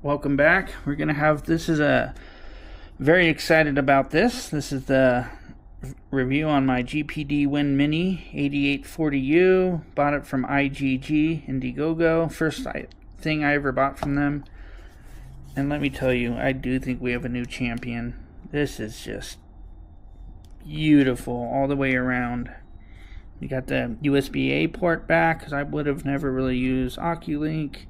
Welcome back. We're gonna have this is a very excited about this. This is the review on my GPD Winmini 8840U. Bought it from IGG Indiegogo. First thing I ever bought from them. And let me tell you, I do think we have a new champion. This is just beautiful all the way around. You got the USB-A port back, because I would have never really used Oculink.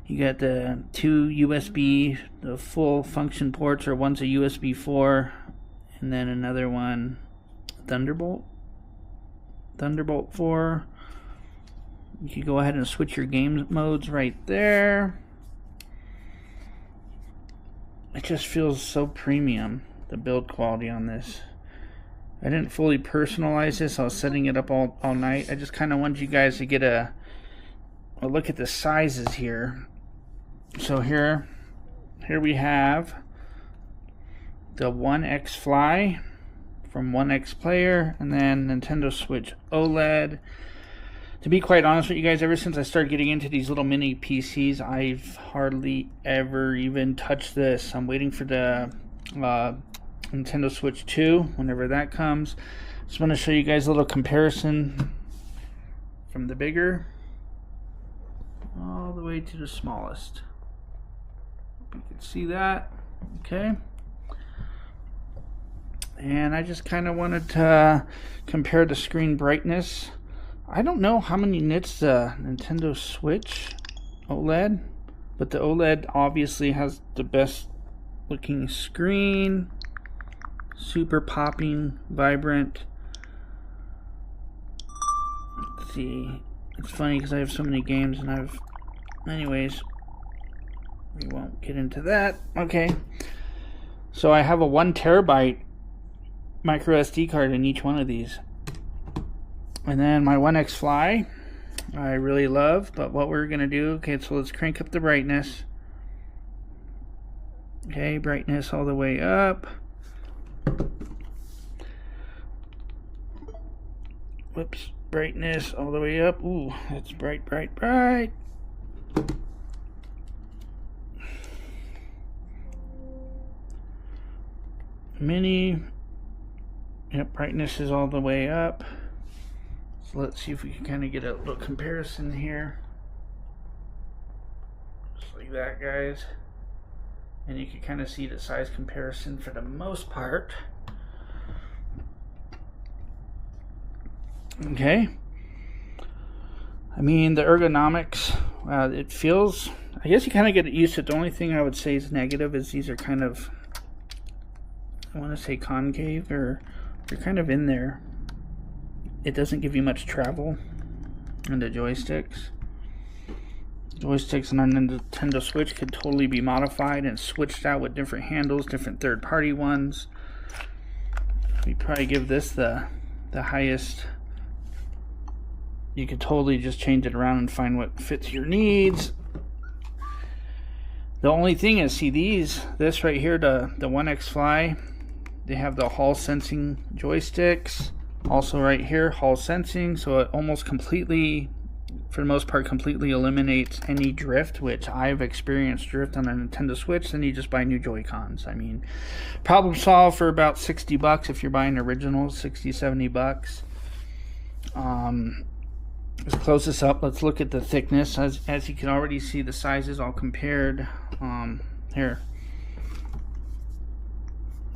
You got the two USB, the full function ports, or one's a USB 4, and then another one, Thunderbolt 4. You can go ahead and switch your game modes right there. It just feels so premium, the build quality on this. I didn't fully personalize this. I was setting it up all night. I just kind of wanted you guys to get a look at the sizes here. So here we have the 1X Fly from 1X Player, and then Nintendo Switch OLED. To be quite honest with you guys, ever since I started getting into these little mini PCs, I've hardly ever even touched this. I'm waiting for the Nintendo Switch 2 whenever that comes. Just want to show you guys a little comparison from the bigger all the way to the smallest. You can see that. Okay, and I just kind of wanted to compare the screen brightness. I don't know how many nits the Nintendo Switch OLED, but the OLED obviously has the best looking screen. Super popping, vibrant. Let's see. It's funny because I have so many games, and anyways, we won't get into that. Okay, so I have a 1 terabyte micro SD card in each one of these, and then my 1X Fly I really love. But what we're gonna do, okay, so let's crank up the brightness. Okay, brightness all the way up. Whoops, brightness all the way up. Ooh, that's bright, bright, bright. Mini. Yep, brightness is all the way up. So let's see if we can kind of get a little comparison here. Just like that, guys. And you can kind of see the size comparison for the most part. Okay. I mean, the ergonomics, it feels, I guess you kind of get used to it. The only thing I would say is negative is these are kind of, I want to say concave, or they're kind of in there. It doesn't give you much travel in the joysticks. Joysticks on a Nintendo Switch could totally be modified and switched out with different handles, different third-party ones. We probably give this the highest. You could totally just change it around and find what fits your needs. The only thing is, see this right here, the 1X Fly, they have the Hall sensing joysticks. Also right here, Hall sensing, so it almost completely, for the most part, completely eliminates any drift, which I've experienced drift on a Nintendo Switch. Then you just buy new Joy-Cons. I mean, problem solved for about $60 if you're buying originals, 60, 70 bucks. Let's close this up. Let's look at the thickness. As you can already see, the sizes all compared. Here,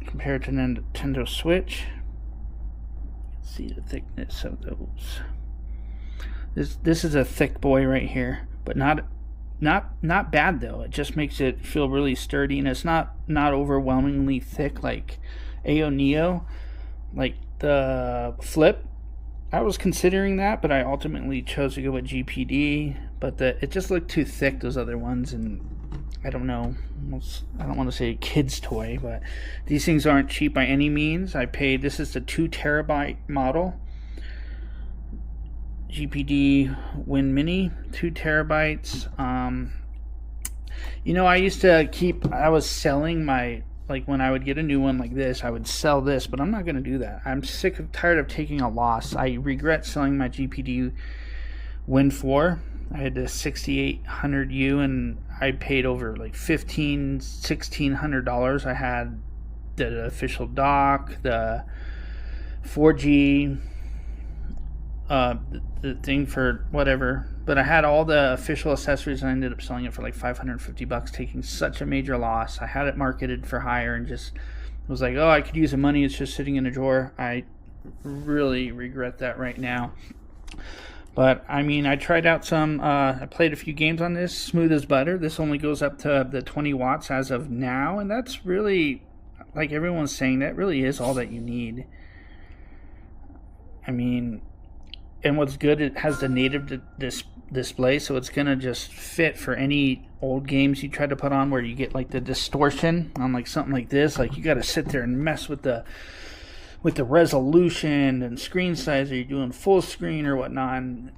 compared to Nintendo Switch. See the thickness of those. This is a thick boy right here, but not bad though. It just makes it feel really sturdy, and it's not overwhelmingly thick like AO Neo, like the Flip. I was considering that, but I ultimately chose to go with GPD. But it just looked too thick, those other ones, and I don't know. I don't want to say a kid's toy, but these things aren't cheap by any means. I paid. This is the 2 terabyte model. GPD Winmini, 2 terabytes. You know, I used to I was selling my, like when I would get a new one like this, I would sell this, but I'm not going to do that. I'm tired of taking a loss. I regret selling my GPD Win 4 I had the 6800U, and I paid over like $1,600. I had the official dock, the 4G, the thing for whatever. But I had all the official accessories, and I ended up selling it for like $550, taking such a major loss. I had it marketed for hire and just was like, oh, I could use the money. It's just sitting in a drawer. I really regret that right now. But I mean, I tried out some, I played a few games on this, smooth as butter. This only goes up to the 20 watts as of now, and that's really, like everyone's saying, that really is all that you need. I mean, and what's good, it has the native display, so it's gonna just fit for any old games you try to put on where you get like the distortion on like something like this. Like you got to sit there and mess with the resolution and screen size, or you're doing full screen or whatnot, and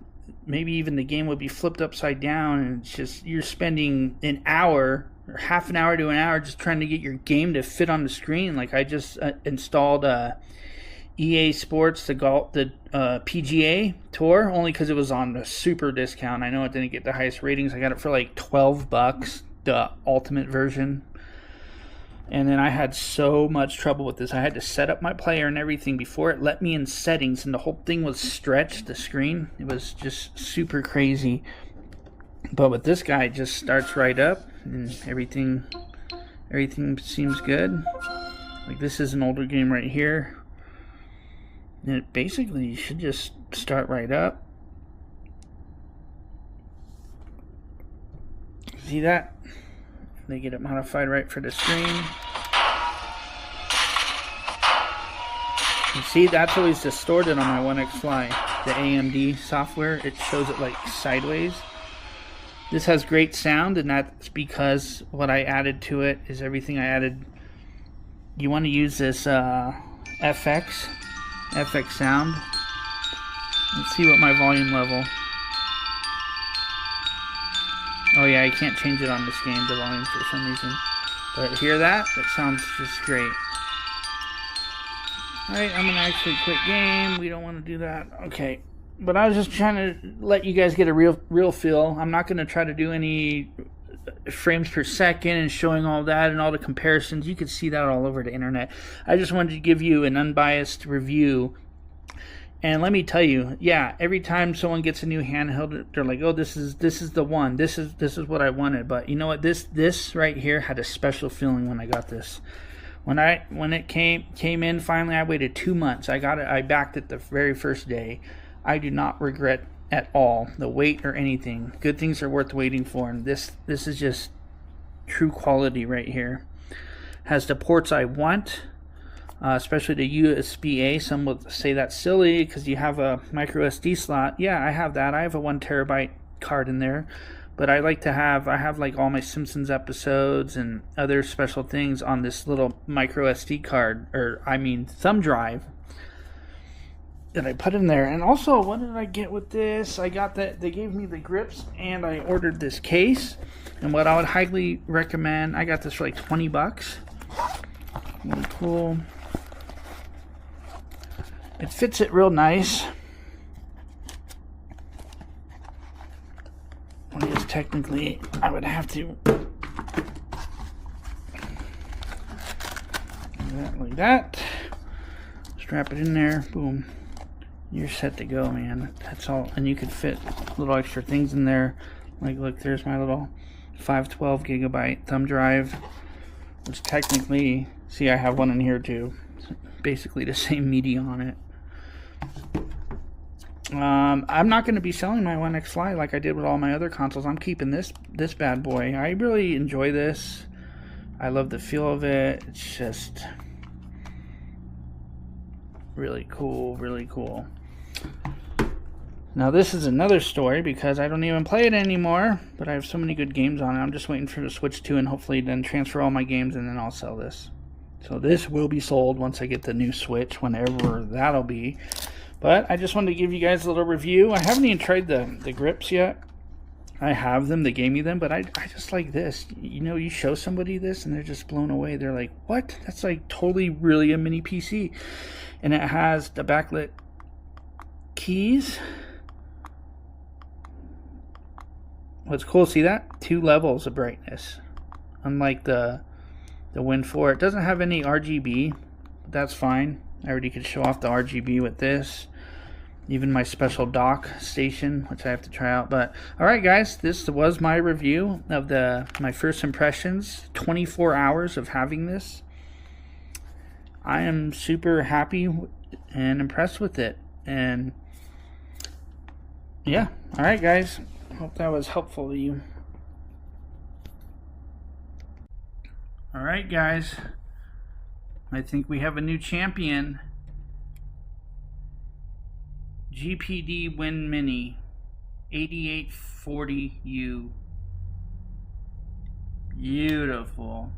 maybe even the game would be flipped upside down, and it's just, you're spending an hour or half an hour to an hour just trying to get your game to fit on the screen. Like I just installed EA Sports, the PGA Tour, only because it was on a super discount. I know it didn't get the highest ratings. I got it for like $12, the ultimate version. And then I had so much trouble with this. I had to set up my player and everything before it let me in settings, and the whole thing was stretched, the screen. It was just super crazy. But with this guy, it just starts right up, and everything seems good. Like this is an older game right here. And it basically should just start right up. See that? They get it modified right for the screen. You see, that's always distorted on my One X Fly. The AMD software, it shows it like sideways. This has great sound, and that's because what I added to it is everything I added. You want to use this FX sound. Let's see what my volume level. Oh yeah, I can't change it on this game, the volume, for some reason. But hear that? That sounds just great. Alright, I'm going to actually quit game. We don't want to do that. Okay. But I was just trying to let you guys get a real feel. I'm not going to try to do any frames per second and showing all that and all the comparisons. You could see that all over the internet. I just wanted to give you an unbiased review. And let me tell you, yeah, every time someone gets a new handheld, they're like, "Oh, this is the one. This is what I wanted." But you know what? This right here had a special feeling when I got this. When it came in finally, I waited 2 months. I got it. I backed it the very first day. I do not regret at all the wait or anything. Good things are worth waiting for, and this is just true quality right here. Has the ports I want. Especially the USB-A. Some will say that's silly because you have a micro SD slot. Yeah, I have that. I have a 1 terabyte card in there, but I have like all my Simpsons episodes and other special things on this little micro SD card, or I mean thumb drive, that I put in there. And also, what did I get with this? I got that they gave me the grips, and I ordered this case. And what I would highly recommend, I got this for like $20. Really cool. It fits it real nice. I guess technically I would have to do that like that. Strap it in there. Boom. You're set to go, man. That's all. And you could fit little extra things in there. Like, look, there's my little 512 gigabyte thumb drive, which technically, see, I have one in here too. It's basically the same media on it. I'm not going to be selling my One X Fly like I did with all my other consoles. I'm keeping this bad boy. I really enjoy this. I love the feel of it. It's just really cool, really cool. Now this is another story because I don't even play it anymore, but I have so many good games on it. I'm just waiting for the Switch 2 and hopefully then transfer all my games, and then I'll sell this. So this will be sold once I get the new Switch, whenever that'll be. But I just wanted to give you guys a little review. I haven't even tried the grips yet. I have them, they gave me them, but I just like this. You know, you show somebody this and they're just blown away. They're like, what? That's like totally really a mini PC. And it has the backlit keys. what's cool, see that? 2 levels of brightness. Unlike the Win 4. It doesn't have any RGB, but that's fine. I already could show off the RGB with this. Even my special dock station, which I have to try out. But alright guys, this was my review of my first impressions. 24 hours of having this. I am super happy and impressed with it. And yeah, alright guys, hope that was helpful to you. Alright guys, I think we have a new champion. GPD Winmini 8840U. Beautiful.